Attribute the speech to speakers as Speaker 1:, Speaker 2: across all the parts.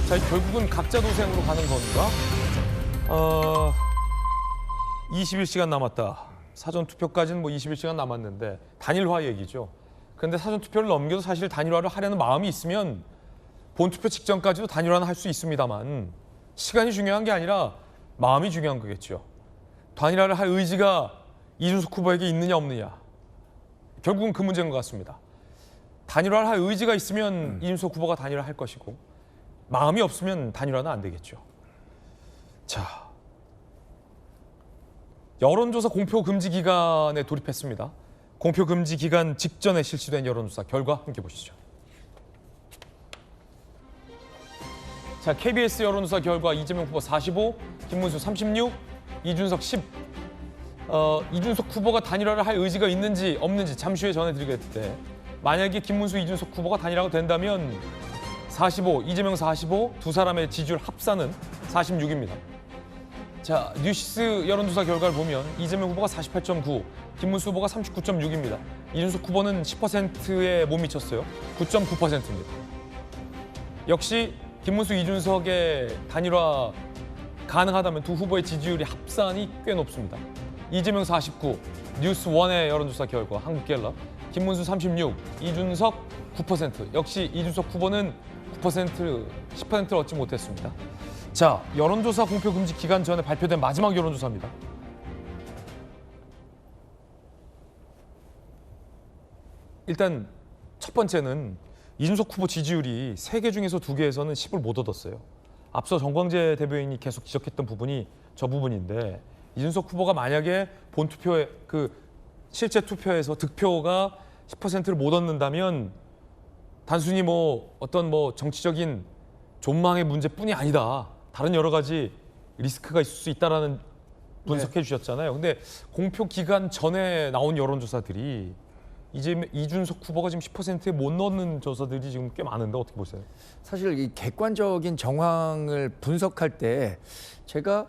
Speaker 1: 자, 결국은 각자 도생으로 가는 건가? 21시간 남았다. 사전 투표까지는 뭐 21시간 남았는데 단일화 얘기죠. 그런데 사전 투표를 넘겨도 사실 단일화를 하려는 마음이 있으면 본투표 직전까지도 단일화는 할 수 있습니다만 시간이 중요한 게 아니라 마음이 중요한 거겠죠. 단일화를 할 의지가 이준석 후보에게 있느냐 없느냐. 결국은 그 문제인 것 같습니다. 단일화를 할 의지가 있으면 이준석 후보가 단일화 할 것이고 마음이 없으면 단일화는 안 되겠죠. 자, 여론조사 공표 금지 기간에 돌입했습니다. 공표 금지 기간 직전에 실시된 여론조사 결과 함께 보시죠. 자, KBS 여론조사 결과 이재명 후보 45, 김문수 36, 이준석 10. 이준석 후보가 단일화를 할 의지가 있는지 없는지 잠시 후에 전해드리겠는데 만약에 김문수, 이준석 후보가 단일화가 된다면 45, 이재명 45, 두 사람의 지지율 합산은 46입니다. 자, 뉴시스 여론조사 결과를 보면 이재명 후보가 48.9, 김문수 후보가 39.6입니다. 이준석 후보는 10%에 못 미쳤어요. 9.9%입니다. 역시 김문수, 이준석의 단일화 가능하다면 두 후보의 지지율이 합산이 꽤 높습니다. 이재명 49, 뉴스원의 여론조사 결과 한국갤럽, 김문수 36, 이준석 9%. 역시 이준석 후보는 10%를 얻지 못했습니다. 자, 여론조사 공표 금지 기간 전에 발표된 마지막 여론조사입니다. 일단 첫 번째는 이준석 후보 지지율이 3개 중에서 2개에서는 10을 못 얻었어요. 앞서 정광재 대변인이 계속 지적했던 부분이 저 부분인데 이준석 후보가 만약에 본투표에 실제 투표에서 득표가 10%를 못 얻는다면 단순히 어떤 정치적인 존망의 문제뿐이 아니다. 다른 여러 가지 리스크가 있을 수 있다라는 분석해 주셨잖아요. 근데 공표 기간 전에 나온 여론조사들이 이준석 후보가 지금 10%에 못 넣는 조사들이 지금 꽤 많은데 어떻게 보세요?
Speaker 2: 사실 이 객관적인 정황을 분석할 때 제가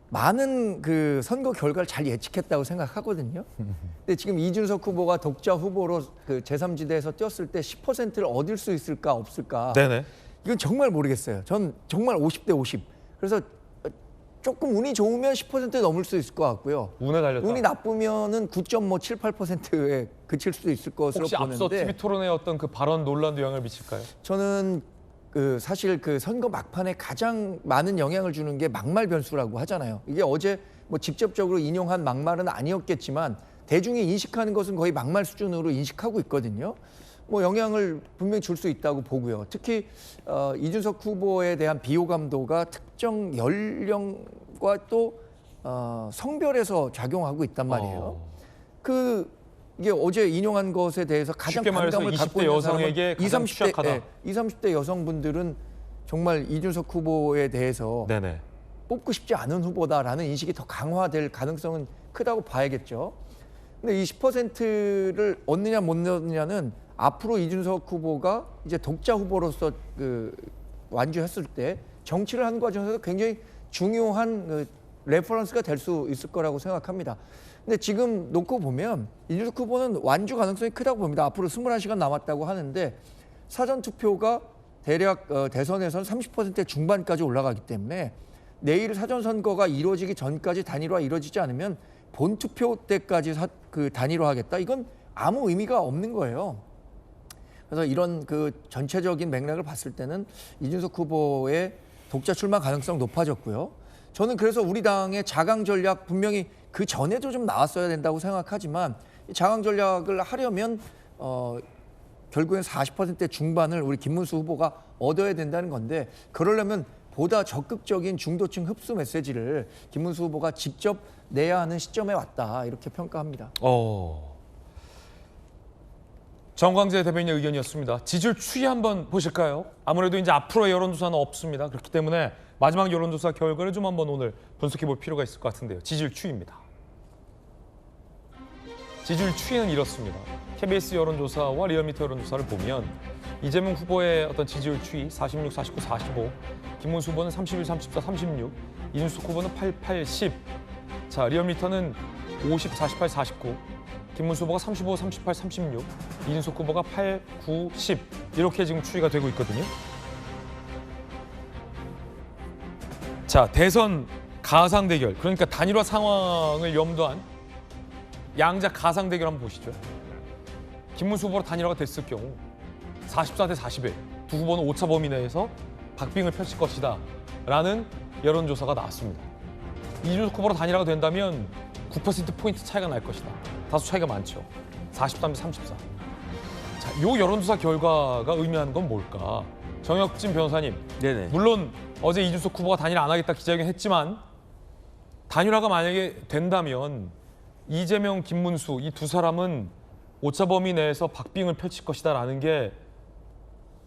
Speaker 2: 많은 그 선거 결과를 잘 예측했다고 생각하거든요. 근데 지금 이준석 후보가 독자 후보로 그 제3지대에서 뛰었을 때 10%를 얻을 수 있을까 없을까?
Speaker 1: 네네. 이건
Speaker 2: 정말 모르겠어요. 전 정말 50대 50. 그래서 조금 운이 좋으면 10% 넘을 수 있을 것 같고요.
Speaker 1: 운에 달렸다.
Speaker 2: 운이 나쁘면은 9.78%에 그칠 수도 있을 것으로
Speaker 1: 혹시
Speaker 2: 보는데.
Speaker 1: 앞서 TV 토론의 어떤 그 발언 논란도 영향을 미칠까요?
Speaker 2: 저는 사실 그 선거 막판에 가장 많은 영향을 주는 게 막말 변수라고 하잖아요. 이게 어제 직접적으로 인용한 막말은 아니었겠지만 대중이 인식하는 것은 거의 막말 수준으로 인식하고 있거든요. 영향을 분명히 줄 수 있다고 보고요. 특히 이준석 후보에 대한 비호감도가 특정 연령과 또 성별에서 작용하고 있단 말이에요. 이게 어제 인용한 것에 대해서 가장 반감을 갖고 있는
Speaker 1: 여성에게 가장 취약하다.
Speaker 2: 20, 30대 여성분들은 정말 이준석 후보에 대해서
Speaker 1: 네네.
Speaker 2: 뽑고 싶지 않은 후보다라는 인식이 더 강화될 가능성은 크다고 봐야겠죠. 근데 이 10%를 얻느냐 못 얻느냐는 앞으로 이준석 후보가 이제 독자 후보로서 완주했을 때 정치를 하는 과정에서 굉장히 중요한 레퍼런스가 될 수 있을 거라고 생각합니다. 근데 지금 놓고 보면 이준석 후보는 완주 가능성이 크다고 봅니다. 앞으로 21시간 남았다고 하는데 사전 투표가 대략 대선에서는 30% 중반까지 올라가기 때문에 내일 사전 선거가 이루어지기 전까지 단일화 이루어지지 않으면 본 투표 때까지 단일화하겠다. 이건 아무 의미가 없는 거예요. 그래서 이런 전체적인 맥락을 봤을 때는 이준석 후보의 독자 출마 가능성 높아졌고요. 저는 그래서 우리 당의 자강 전략 분명히 그 전에도 좀 나왔어야 된다고 생각하지만 이 자강 전략을 하려면 결국엔 40% 중반을 우리 김문수 후보가 얻어야 된다는 건데 그러려면 보다 적극적인 중도층 흡수 메시지를 김문수 후보가 직접 내야 하는 시점에 왔다 이렇게 평가합니다.
Speaker 1: 정광재 대변인의 의견이었습니다. 지지율 추이 한번 보실까요? 아무래도 이제 앞으로의 여론조사는 없습니다. 그렇기 때문에 마지막 여론조사 결과를 좀 한번 오늘 분석해 볼 필요가 있을 것 같은데요. 지지율 추이입니다. 지지율 추이는 이렇습니다. KBS 여론조사와 리얼미터 여론조사를 보면 이재명 후보의 어떤 지지율 추이 46, 49, 45, 김문수 후보는 31, 34, 36, 이준석 후보는 88, 10. 자, 리얼미터는 50, 48, 49. 김문수 후보가 35, 38, 36, 이준석 후보가 8, 9, 10 이렇게 지금 추이가 되고 있거든요. 자, 대선 가상 대결. 그러니까 단일화 상황을 염두한 양자 가상 대결 한번 보시죠. 김문수 후보로 단일화가 됐을 경우 44대 41. 두 후보는 오차 범위 내에서 박빙을 펼칠 것이다 라는 여론조사가 나왔습니다. 이준석 후보로 단일화가 된다면 9%포인트 차이가 날 것이다. 다소 차이가 많죠. 43대 34. 자, 이 여론조사 결과가 의미하는 건 뭘까? 정혁진 변호사님,
Speaker 3: 네네.
Speaker 1: 물론 어제 이준석 후보가 단일화 안 하겠다 기자회견 했지만 단일화가 만약에 된다면 이재명, 김문수 이 두 사람은 오차 범위 내에서 박빙을 펼칠 것이다라는 게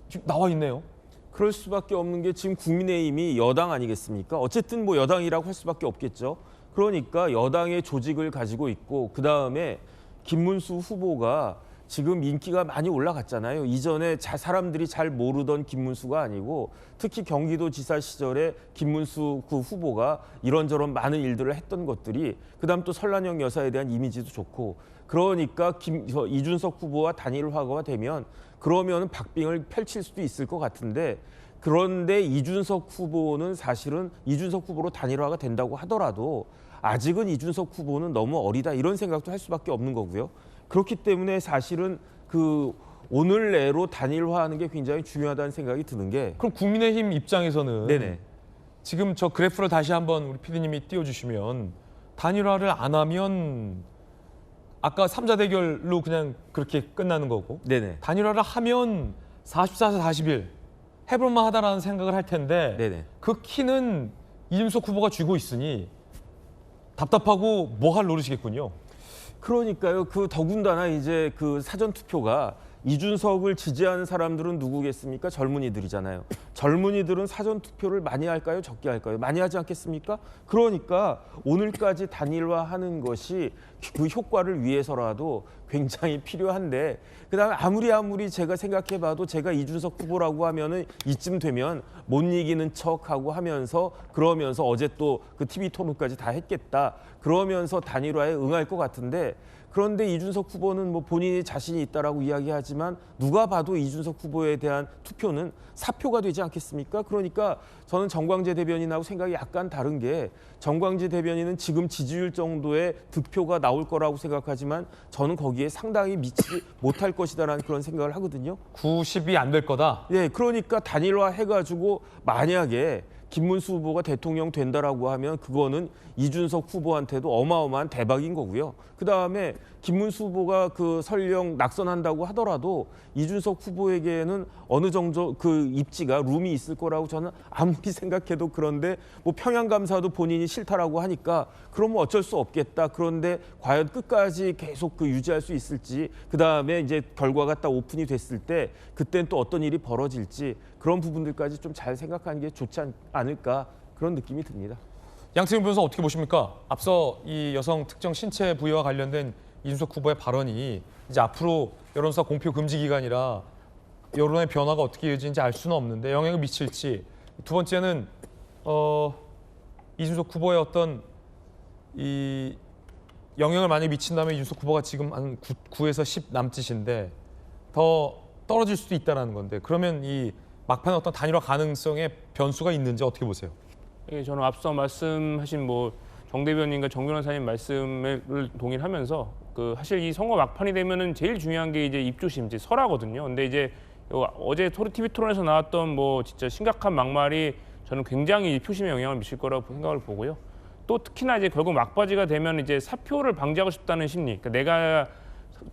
Speaker 1: 지금 나와 있네요.
Speaker 3: 그럴 수밖에 없는 게 지금 국민의힘이 여당 아니겠습니까? 어쨌든 뭐 여당이라고 할 수밖에 없겠죠. 그러니까 여당의 조직을 가지고 있고 그다음에 김문수 후보가 지금 인기가 많이 올라갔잖아요. 이전에 사람들이 잘 모르던 김문수가 아니고 특히 경기도지사 시절에 김문수 그 후보가 이런저런 많은 일들을 했던 것들이 그다음 또 설란영 여사에 대한 이미지도 좋고 그러니까 이준석 후보와 단일화가 되면 그러면 박빙을 펼칠 수도 있을 것 같은데 그런데 이준석 후보는 사실은 이준석 후보로 단일화가 된다고 하더라도 아직은 이준석 후보는 너무 어리다 이런 생각도 할 수밖에 없는 거고요. 그렇기 때문에 사실은 그 오늘 내로 단일화하는 게 굉장히 중요하다는 생각이 드는 게
Speaker 1: 그럼 국민의힘 입장에서는
Speaker 3: 네네.
Speaker 1: 지금 저 그래프를 다시 한번 우리 PD님이 띄워주시면 단일화를 안 하면 아까 3자 대결로 그냥 그렇게 끝나는 거고
Speaker 3: 네네.
Speaker 1: 단일화를 하면 44대 41 해볼만 하다라는 생각을 할 텐데
Speaker 3: 네네.
Speaker 1: 그 키는 이준석 후보가 쥐고 있으니 답답하고 뭐 할 노릇이겠군요.
Speaker 3: 그러니까요. 그 더군다나 이제 그 사전 투표가 이준석을 지지하는 사람들은 누구겠습니까? 젊은이들이잖아요. 젊은이들은 사전 투표를 많이 할까요? 적게 할까요? 많이 하지 않겠습니까? 그러니까 오늘까지 단일화하는 것이 그 효과를 위해서라도 굉장히 필요한데 그다음에 아무리 제가 생각해봐도 제가 이준석 후보라고 하면은 이쯤 되면 못 이기는 척하고 하면서 그러면서 어제 또 그 TV 토론까지 다 했겠다. 그러면서 단일화에 응할 것 같은데 그런데 이준석 후보는 뭐 본인이 자신이 있다라고 이야기하지만 누가 봐도 이준석 후보에 대한 투표는 사표가 되지 않겠습니까? 그러니까 저는 정광재 대변인하고 생각이 약간 다른 게 정광재 대변인은 지금 지지율 정도의 득표가 나올 거라고 생각하지만 저는 거기에 상당히 미치지 못할 것이다라는 그런 생각을 하거든요.
Speaker 1: 90이 안 될 거다.
Speaker 3: 네, 그러니까 단일화 해가지고 만약에 김문수 후보가 대통령 된다라고 하면 그거는 이준석 후보한테도 어마어마한 대박인 거고요. 그다음에 김문수 후보가 그 설령 낙선한다고 하더라도 이준석 후보에게는 어느 정도 그 입지가 룸이 있을 거라고 저는 아무리 생각해도 그런데 뭐 평양감사도 본인이 싫다라고 하니까 그러면 어쩔 수 없겠다. 그런데 과연 끝까지 계속 그 유지할 수 있을지 그다음에 이제 결과가 딱 오픈이 됐을 때 그땐 또 어떤 일이 벌어질지 그런 부분들까지 좀 잘 생각하는 게 좋지 않을까 그런 느낌이 듭니다.
Speaker 1: 양태경 변호사 어떻게 보십니까? 앞서 이 여성 특정 신체 부위와 관련된 이준석 후보의 발언이 이제 앞으로 여론조사 공표 금지 기간이라 여론의 변화가 어떻게 이어지는지 알 수는 없는데 영향을 미칠지. 두 번째는 이준석 후보의 어떤 이 영향을 만약에 미친다면 이준석 후보가 지금 한 9에서 10 남짓인데 더 떨어질 수도 있다는 건데 그러면 이 막판에 어떤 단일화 가능성의 변수가 있는지 어떻게 보세요?
Speaker 4: 예, 저는 앞서 말씀하신 뭐 정 대변인과 정 변호사님 말씀을 동일하면서 그 사실 이 선거 막판이 되면은 제일 중요한 게 이제 입조심, 이제 설하거든요. 근데 이제 어제 TV 토론에서 나왔던 뭐 진짜 심각한 막말이 저는 굉장히 표심에 영향을 미칠 거라고 생각을 보고요. 또 특히나 이제 결국 막바지가 되면 이제 사표를 방지하고 싶다는 심리, 그러니까 내가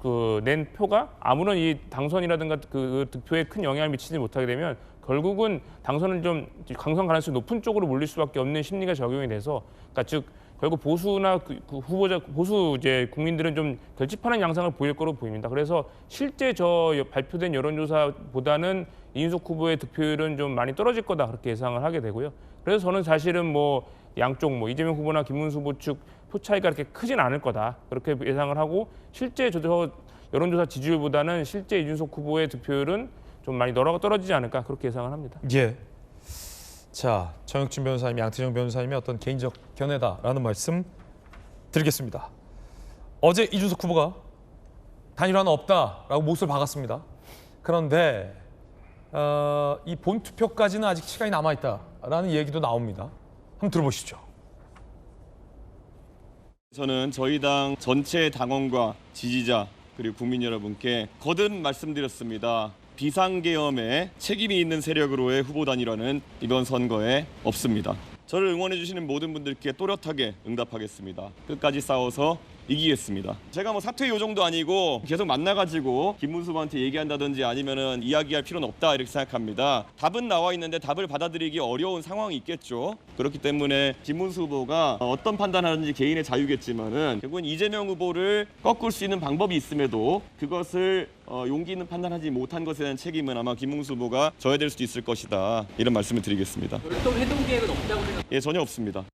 Speaker 4: 그 낸 표가 아무런 이 당선이라든가 그 득표에 큰 영향을 미치지 못하게 되면 결국은 당선은 좀 당선 가능성이 높은 쪽으로 몰릴 수밖에 없는 심리가 적용이 돼서, 그러니까 즉 결국 보수나 그 후보자 보수 이제 국민들은 좀 결집하는 양상을 보일 거로 보입니다. 그래서 실제 저 발표된 여론조사보다는 이준석 후보의 득표율은 좀 많이 떨어질 거다 그렇게 예상을 하게 되고요. 그래서 저는 사실은 뭐 양쪽 뭐 이재명 후보나 김문수 후보 측 표 차이가 그렇게 크진 않을 거다 그렇게 예상을 하고 실제 저 여론조사 지지율보다는 실제 이준석 후보의 득표율은 좀 많이 떨어지지 않을까 그렇게 예상을 합니다.
Speaker 1: 예. 자, 정혁진 변호사님, 양태정 변호사님의 어떤 개인적 견해다라는 말씀 드리겠습니다. 어제 이준석 후보가 단일화는 없다라고 못을 박았습니다. 그런데 이 본투표까지는 아직 시간이 남아있다라는 얘기도 나옵니다. 한번 들어보시죠.
Speaker 5: 저는 저희 당 전체 당원과 지지자 그리고 국민 여러분께 거듭 말씀드렸습니다. 비상계엄에 책임이 있는 세력으로의 후보 단일화는 이번 선거에 없습니다. 저를 응원해 주시는 모든 분들께 또렷하게 응답하겠습니다. 끝까지 싸워서 이기겠습니다. 제가 뭐 사퇴 요정도 아니고 계속 만나가지고 김문수 후보한테 얘기한다든지 아니면은 이야기할 필요는 없다 이렇게 생각합니다. 답은 나와 있는데 답을 받아들이기 어려운 상황이 있겠죠. 그렇기 때문에 김문수 후보가 어떤 판단하는지 개인의 자유겠지만은 결국은 이재명 후보를 꺾을 수 있는 방법이 있음에도 그것을 용기 있는 판단하지 못한 것에 대한 책임은 아마 김문수 후보가 져야 될 수도 있을 것이다. 이런 말씀을 드리겠습니다.
Speaker 6: 별도 해동 계획은 없다고 생각합니다.
Speaker 5: 예, 전혀 없습니다.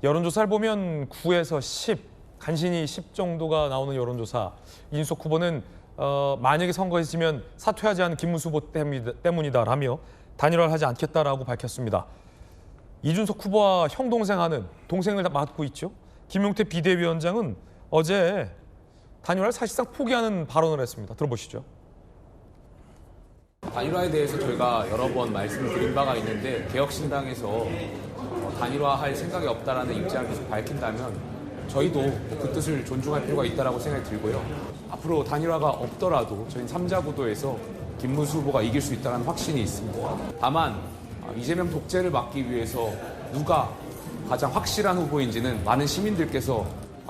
Speaker 1: 여론조사를 보면 9에서 10, 간신히 10 정도가 나오는 여론조사. 이준석 후보는 만약에 선거에서 지면 사퇴하지 않은 김문수 후보 때문이다라며 단일화를 하지 않겠다라고 밝혔습니다. 이준석 후보와 형 동생하는 동생을 맡고 있죠. 김용태 비대위원장은 어제 단일화를 사실상 포기하는 발언을 했습니다. 들어보시죠.
Speaker 7: 단일화에 대해서 저희가 여러 번 말씀을 드린 바가 있는데 개혁신당에서 단일화할 생각이 없다라는 입장을 계속 밝힌다면 저희도 그 뜻을 존중할 필요가 있다고 생각이 들고요. 앞으로 단일화가 없더라도 저희는 3자 구도에서 김문수 후보가 이길 수 있다는 확신이 있습니다. 다만 이재명 독재를 막기 위해서 누가 가장 확실한 후보인지는 많은 시민들께서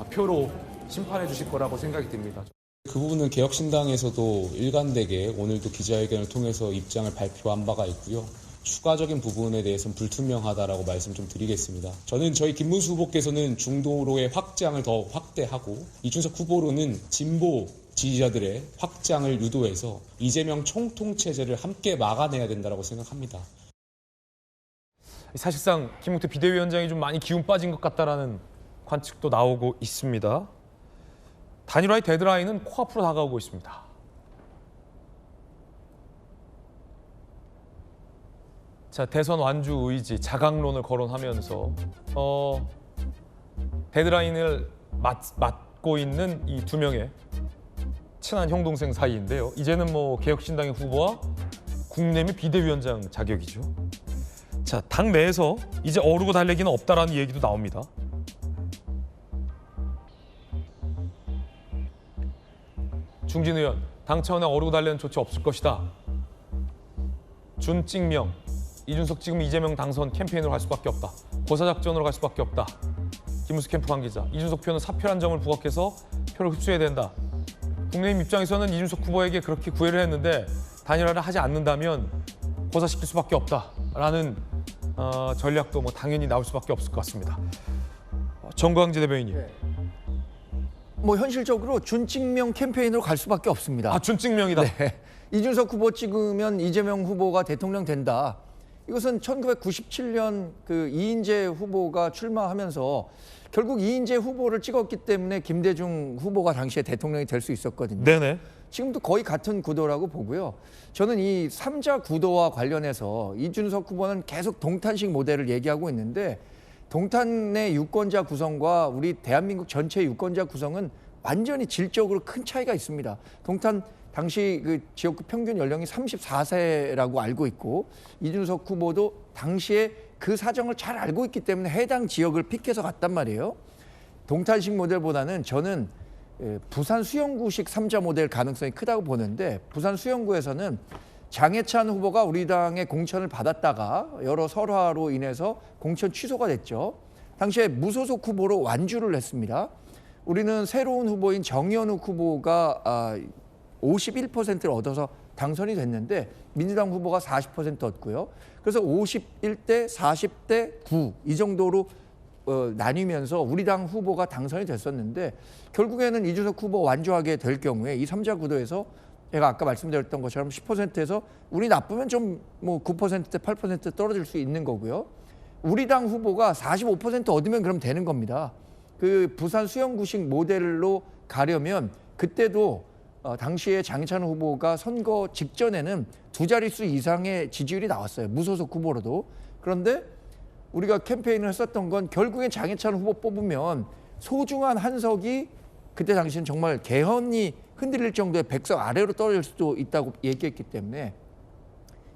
Speaker 7: 표로 심판해 주실 거라고 생각이 듭니다.
Speaker 8: 그 부분은 개혁신당에서도 일관되게 오늘도 기자회견을 통해서 입장을 발표한 바가 있고요. 추가적인 부분에 대해서는 불투명하다라고 말씀 좀 드리겠습니다. 저는 저희 김문수 후보께서는 중도로의 확장을 더 확대하고 이준석 후보로는 진보 지지자들의 확장을 유도해서 이재명 총통체제를 함께 막아내야 된다고 생각합니다.
Speaker 1: 사실상 김용태 비대위원장이 좀 많이 기운 빠진 것 같다라는 관측도 나오고 있습니다. 단일화의 데드라인은 코앞으로 다가오고 있습니다. 자, 대선 완주 의지, 자강론을 거론하면서 데드라인을 맡고 있는 이 두 명의 친한 형 동생 사이인데요. 이제는 뭐 개혁신당의 후보와 국내미 비대위원장 자격이죠. 자, 당 내에서 이제 어르고 달래기는 없다라는 얘기도 나옵니다. 중진 의원, 당 차원의 어르고 달래는 조치 없을 것이다. 준찍명, 이준석 지금 이재명 당선 캠페인으로 갈 수밖에 없다. 고사작전으로 갈 수밖에 없다. 김문수 캠프 관계자, 이준석 표는 사표란 점을 부각해서 표를 흡수해야 된다. 국민의힘 입장에서는 이준석 후보에게 그렇게 구애를 했는데 단일화를 하지 않는다면 고사시킬 수밖에 없다라는 전략도 뭐 당연히 나올 수밖에 없을 것 같습니다. 정광재 대변인님.
Speaker 2: 네. 뭐 현실적으로 준찍명 캠페인으로 갈 수밖에 없습니다.
Speaker 1: 아, 준찍명이다.
Speaker 2: 네. 이준석 후보 찍으면 이재명 후보가 대통령 된다. 이것은 1997년 그 이인재 후보가 출마하면서 결국 이인재 후보를 찍었기 때문에 김대중 후보가 당시에 대통령이 될 수 있었거든요.
Speaker 1: 네네.
Speaker 2: 지금도 거의 같은 구도라고 보고요. 저는 이 3자 구도와 관련해서 이준석 후보는 계속 동탄식 모델을 얘기하고 있는데 동탄의 유권자 구성과 우리 대한민국 전체 유권자 구성은 완전히 질적으로 큰 차이가 있습니다. 동탄 당시 그 지역구 평균 연령이 34세라고 알고 있고 이준석 후보도 당시에 그 사정을 잘 알고 있기 때문에 해당 지역을 픽해서 갔단 말이에요. 동탄식 모델보다는 저는 부산 수영구식 3자 모델 가능성이 크다고 보는데 부산 수영구에서는 장해찬 후보가 우리 당의 공천을 받았다가 여러 설화로 인해서 공천 취소가 됐죠. 당시에 무소속 후보로 완주를 했습니다. 우리는 새로운 후보인 정연욱 후보가 51%를 얻어서 당선이 됐는데 민주당 후보가 40% 얻고요. 그래서 51대 40대 9 이 정도로 나뉘면서 우리 당 후보가 당선이 됐었는데 결국에는 이준석 후보 완주하게 될 경우에 이 3자 구도에서 제가 아까 말씀드렸던 것처럼 10%에서 운이 나쁘면 좀 뭐 9%대 8% 떨어질 수 있는 거고요. 우리 당 후보가 45% 얻으면 그럼 되는 겁니다. 그 부산 수영구식 모델로 가려면 그때도 당시에 장해찬 후보가 선거 직전에는 두 자릿수 이상의 지지율이 나왔어요. 무소속 후보로도. 그런데 우리가 캠페인을 했었던 건 결국엔 장해찬 후보 뽑으면 소중한 한 석이 그때 당시는 정말 개헌이 흔들릴 정도의 100석 아래로 떨어질 수도 있다고 얘기했기 때문에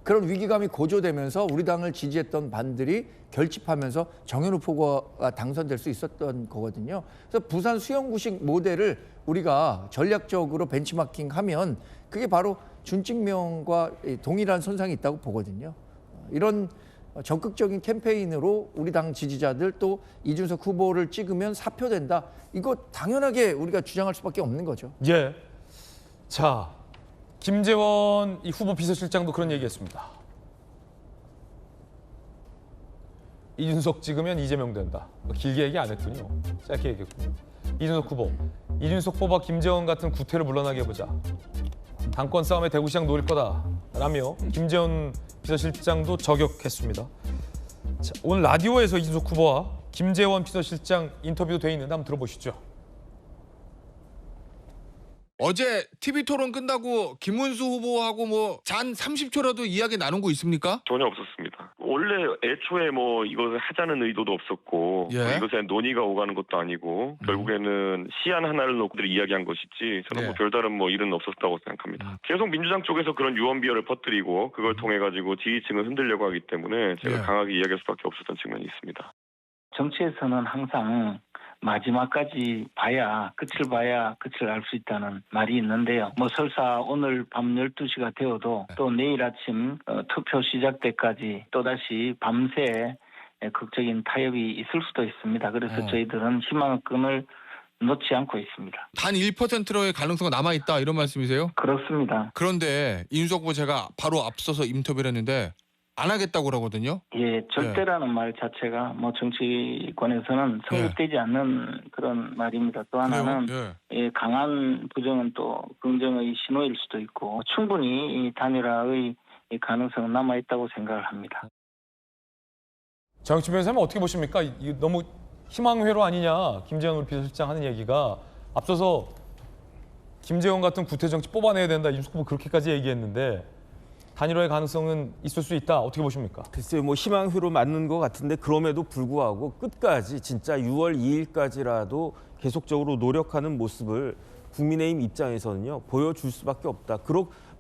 Speaker 2: 그런 위기감이 고조되면서 우리 당을 지지했던 반들이 결집하면서 정현욱 후보가 당선될 수 있었던 거거든요. 그래서 부산 수영구식 모델을 우리가 전략적으로 벤치마킹하면 그게 바로 준칙명과 동일한 손상이 있다고 보거든요. 이런 적극적인 캠페인으로 우리 당 지지자들 또 이준석 후보를 찍으면 사표된다. 이거 당연하게 우리가 주장할 수밖에 없는 거죠.
Speaker 1: 예. 자, 김재원 이 후보 비서실장도 그런 얘기했습니다. 이준석 찍으면 이재명 된다. 길게 얘기 안 했군요. 짧게 얘기했군요. 이준석 후보, 이준석 뽑아 김재원 같은 구태를 물러나게 해보자. 당권 싸움에 대구시장 노릴 거다라며 김재원 비서실장도 저격했습니다. 자, 오늘 라디오에서 이준석 후보와 김재원 비서실장 인터뷰도 돼 있는데 한번 들어보시죠.
Speaker 6: 어제 TV토론 끝나고 김문수 후보하고 뭐 잔 30초라도 이야기 나눈 거 있습니까?
Speaker 9: 전혀 없었습니다. 원래 애초에 뭐 이것을 하자는 의도도 없었고
Speaker 6: 예.
Speaker 9: 이것에 논의가 오가는 것도 아니고 결국에는 시안 하나를 놓고 이야기한 것이지 저는 뭐
Speaker 6: 예.
Speaker 9: 별다른 뭐 일은 없었다고 생각합니다. 계속 민주당 쪽에서 그런 유언비어를 퍼뜨리고 그걸 통해 가지고 지지층을 흔들려고 하기 때문에 제가
Speaker 6: 예.
Speaker 9: 강하게 이야기할 수밖에 없었던 측면이 있습니다.
Speaker 10: 정치에서는 항상 마지막까지 끝을 봐야 끝을 알 수 있다는 말이 있는데요. 뭐 설사 오늘 밤 12시가 되어도 또 내일 아침 투표 시작 때까지 또다시 밤새 극적인 타협이 있을 수도 있습니다. 그래서 저희들은 희망끈을 놓지 않고 있습니다.
Speaker 6: 단 1%의 가능성은 남아있다 이런 말씀이세요?
Speaker 10: 그렇습니다.
Speaker 6: 그런데 이준석 후보 제가 바로 앞서서 인터뷰를 했는데 안 하겠다고 그러거든요.
Speaker 10: 예, 절대라는 말 자체가 뭐 정치권에서는 성립되지 않는 그런 말입니다. 또 하나는
Speaker 6: 그래요?
Speaker 10: 예, 강한 부정은 또 긍정의 신호일 수도 있고 충분히 이 단일화의 가능성은 남아있다고 생각을 합니다.
Speaker 1: 정치 변호사님 어떻게 보십니까? 이게 너무 희망회로 아니냐? 김재원 비서실장 하는 얘기가 앞서서 김재원 같은 구태 정치 뽑아내야 된다. 이준석 후보 그렇게까지 얘기했는데 단일화의 가능성은 있을 수 있다. 어떻게 보십니까?
Speaker 3: 글쎄요, 뭐 희망회로 맞는 것 같은데 그럼에도 불구하고 끝까지 진짜 6월 2일까지라도 계속적으로 노력하는 모습을 국민의힘 입장에서는요 보여줄 수밖에 없다.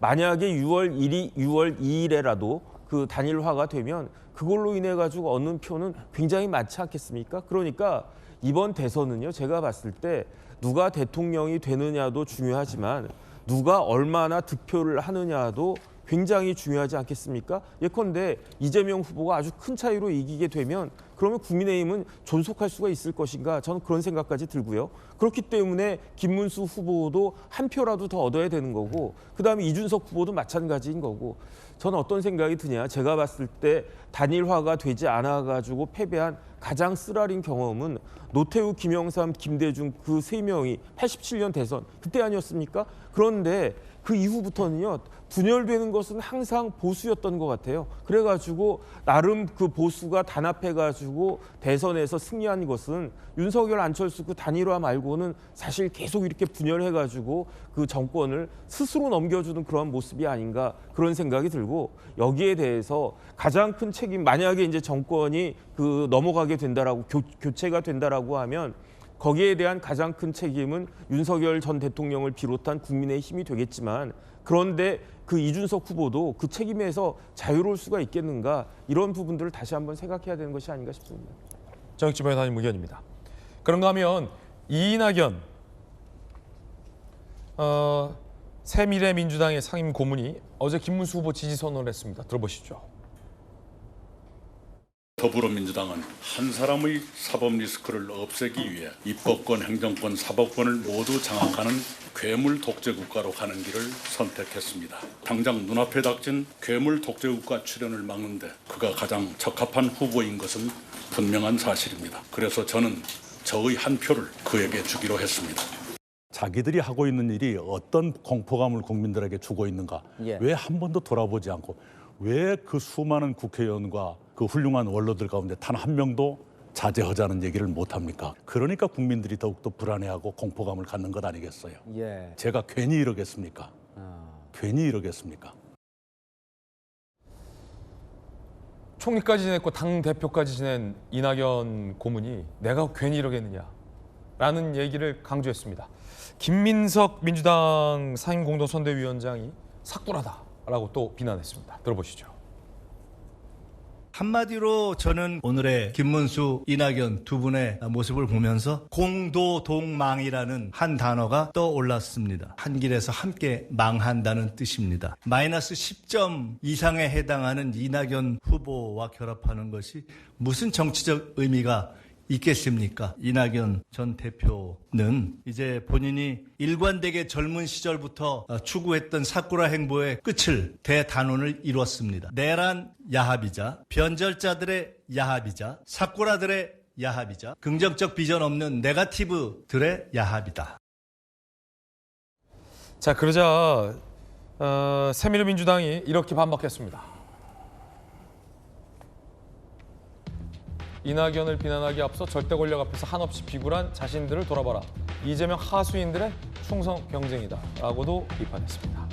Speaker 3: 만약에 6월 2일에라도 그 단일화가 되면 그걸로 인해 가지고 얻는 표는 굉장히 많지 않겠습니까? 그러니까 이번 대선은요 제가 봤을 때 누가 대통령이 되느냐도 중요하지만 누가 얼마나 득표를 하느냐도 굉장히 중요하지 않겠습니까? 예컨대 이재명 후보가 아주 큰 차이로 이기게 되면 그러면 국민의힘은 존속할 수가 있을 것인가? 저는 그런 생각까지 들고요. 그렇기 때문에 김문수 후보도 한 표라도 더 얻어야 되는 거고 그다음에 이준석 후보도 마찬가지인 거고 저는 어떤 생각이 드냐? 제가 봤을 때 단일화가 되지 않아가지고 패배한 가장 쓰라린 경험은 노태우, 김영삼, 김대중 그 세 명이 87년 대선 그때 아니었습니까? 그런데 그 이후부터는요 분열되는 것은 항상 보수였던 것 같아요. 그래가지고 나름 그 보수가 단합해가지고 대선에서 승리한 것은 윤석열, 안철수 그 단일화 말고는 사실 계속 이렇게 분열해가지고 그 정권을 스스로 넘겨주는 그런 모습이 아닌가 그런 생각이 들고 여기에 대해서 가장 큰 책임 만약에 이제 정권이 그 넘어가게 된다라고 교체가 된다라고 하면. 거기에 대한 가장 큰 책임은 윤석열 전 대통령을 비롯한 국민의힘이 되겠지만 그런데 그 이준석 후보도 그 책임에서 자유로울 수가 있겠는가 이런 부분들을 다시 한번 생각해야 되는 것이 아닌가 싶습니다.
Speaker 1: 정치 변호사님 의견입니다. 그런가 하면 이낙연 새미래민주당의 상임 고문이 어제 김문수 후보 지지 선언을 했습니다. 들어보시죠.
Speaker 11: 더불어민주당은 한 사람의 사법 리스크를 없애기 위해 입법권, 행정권, 사법권을 모두 장악하는 괴물 독재 국가로 가는 길을 선택했습니다. 당장 눈앞에 닥친 괴물 독재 국가 출현을 막는데 그가 가장 적합한 후보인 것은 분명한 사실입니다. 그래서 저는 저의 한 표를 그에게 주기로 했습니다.
Speaker 12: 자기들이 하고 있는 일이 어떤 공포감을 국민들에게 주고 있는가, 왜 한 번도 돌아보지 않고 왜 그 수많은 국회의원과 그 훌륭한 원로들 가운데 단 한 명도 자제하자는 얘기를 못합니까? 그러니까 국민들이 더욱더 불안해하고 공포감을 갖는 것 아니겠어요? 제가 괜히 이러겠습니까? 괜히 이러겠습니까?
Speaker 1: 총리까지 지냈고 당대표까지 지낸 이낙연 고문이 내가 괜히 이러겠느냐라는 얘기를 강조했습니다. 김민석 민주당 상임공동선대위원장이 삭돌하다라고 또 비난했습니다. 들어보시죠.
Speaker 13: 한마디로 저는 오늘의 김문수, 이낙연 두 분의 모습을 보면서 공도동망이라는 한 단어가 떠올랐습니다. 한 길에서 함께 망한다는 뜻입니다. 마이너스 10점 이상에 해당하는 이낙연 후보와 결합하는 것이 무슨 정치적 의미가 있겠습니까? 이낙연 전 대표는 이제 본인이 일관되게 젊은 시절부터 추구했던 사쿠라 행보의 끝을 대단원을 이뤘습니다. 내란 야합이자 변절자들의 야합이자 사쿠라들의 야합이자 긍정적 비전 없는 네거티브들의 야합이다.
Speaker 1: 자, 그러자 새누리민주당이 이렇게 반박했습니다. 이낙연을 비난하기 앞서 절대 권력 앞에서 한없이 비굴한 자신들을 돌아봐라. 이재명 하수인들의 충성 경쟁이다 라고도 비판했습니다.